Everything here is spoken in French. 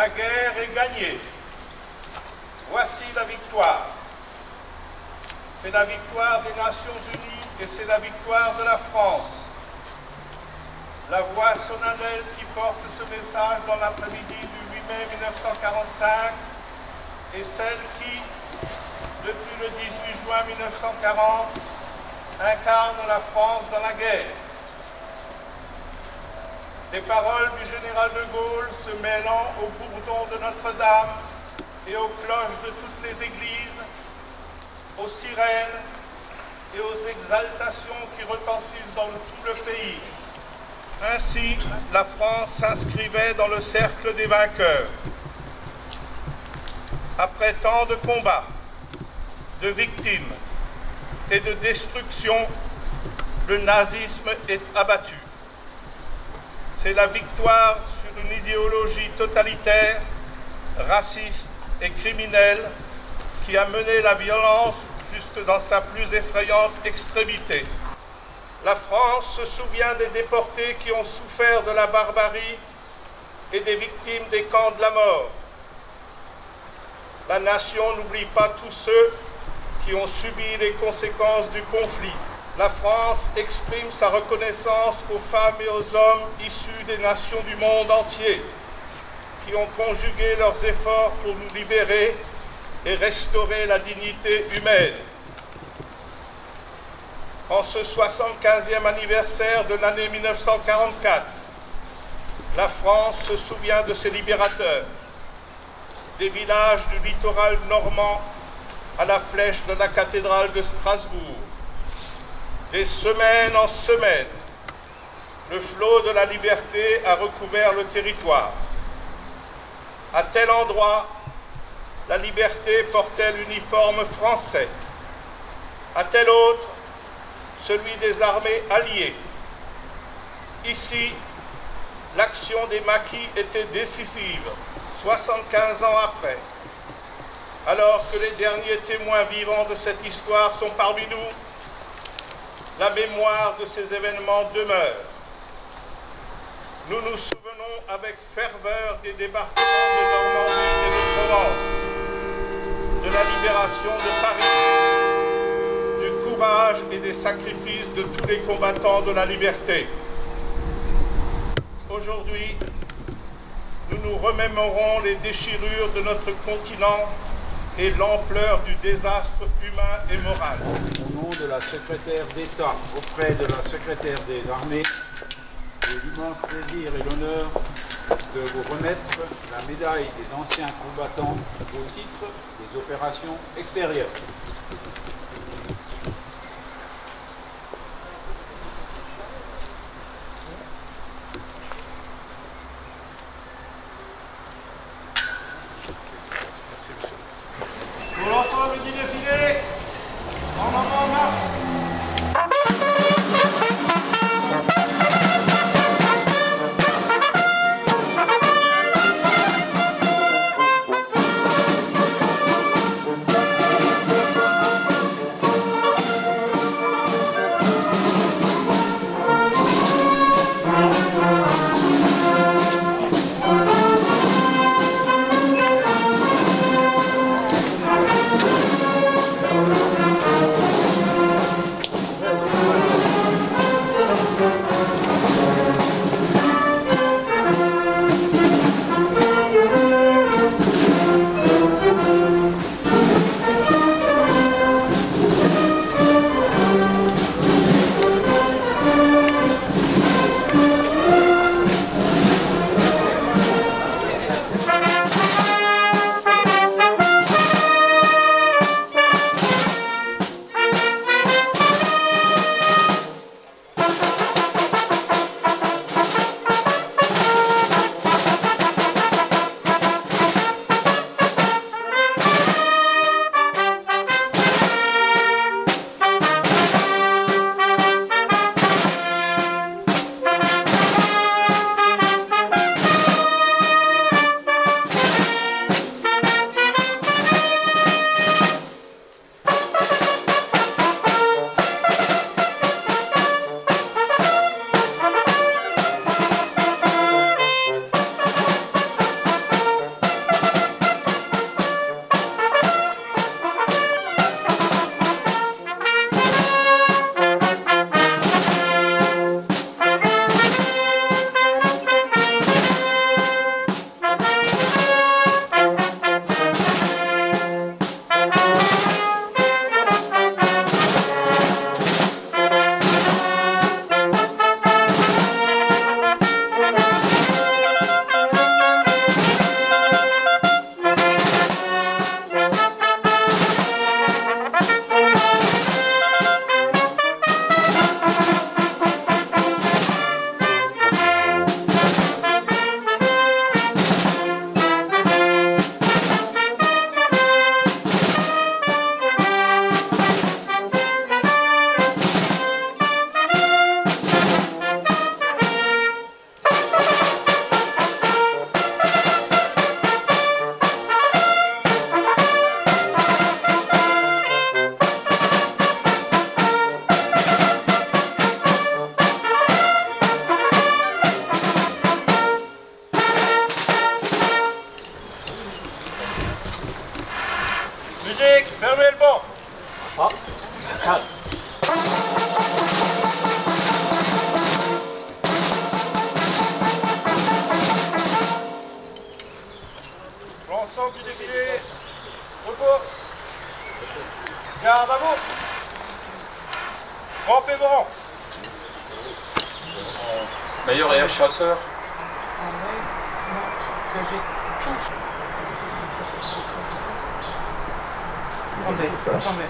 La guerre est gagnée. Voici la victoire. C'est la victoire des Nations Unies et c'est la victoire de la France. La voix solennelle qui porte ce message dans l'après-midi du 8 mai 1945 est celle qui, depuis le 18 juin 1940, incarne la France dans la guerre. Les paroles du général de Gaulle se mêlant au bourdon de Notre-Dame et aux cloches de toutes les églises, aux sirènes et aux exaltations qui retentissent dans tout le pays. Ainsi, la France s'inscrivait dans le cercle des vainqueurs. Après tant de combats, de victimes et de destruction, le nazisme est abattu. C'est la victoire sur une idéologie totalitaire, raciste et criminelle qui a mené la violence jusque dans sa plus effrayante extrémité. La France se souvient des déportés qui ont souffert de la barbarie et des victimes des camps de la mort. La nation n'oublie pas tous ceux qui ont subi les conséquences du conflit. La France exprime sa reconnaissance aux femmes et aux hommes issus des nations du monde entier qui ont conjugué leurs efforts pour nous libérer et restaurer la dignité humaine. En ce 75e anniversaire de l'année 1944, la France se souvient de ses libérateurs, des villages du littoral normand à la flèche de la cathédrale de Strasbourg. Des semaines en semaines, le flot de la liberté a recouvert le territoire. À tel endroit, la liberté portait l'uniforme français. À tel autre, celui des armées alliées. Ici, l'action des maquis était décisive, 75 ans après. Alors que les derniers témoins vivants de cette histoire sont parmi nous, la mémoire de ces événements demeure. Nous nous souvenons avec ferveur des débarquements de Normandie et de Provence, de la libération de Paris, du courage et des sacrifices de tous les combattants de la liberté. Aujourd'hui, nous nous remémorons les déchirures de notre continent et l'ampleur du désastre humain et moral. Au nom de la secrétaire d'État auprès de la secrétaire des armées, j'ai l'immense plaisir et l'honneur de vous remettre la médaille des anciens combattants au titre des opérations extérieures. Pour l'ensemble du défilé, en avant en marche. L'ensemble du défilé. Repos. Garde à vous. Rampez vos rangs. Meilleur et chasseur. Que j'ai tous. Attendez.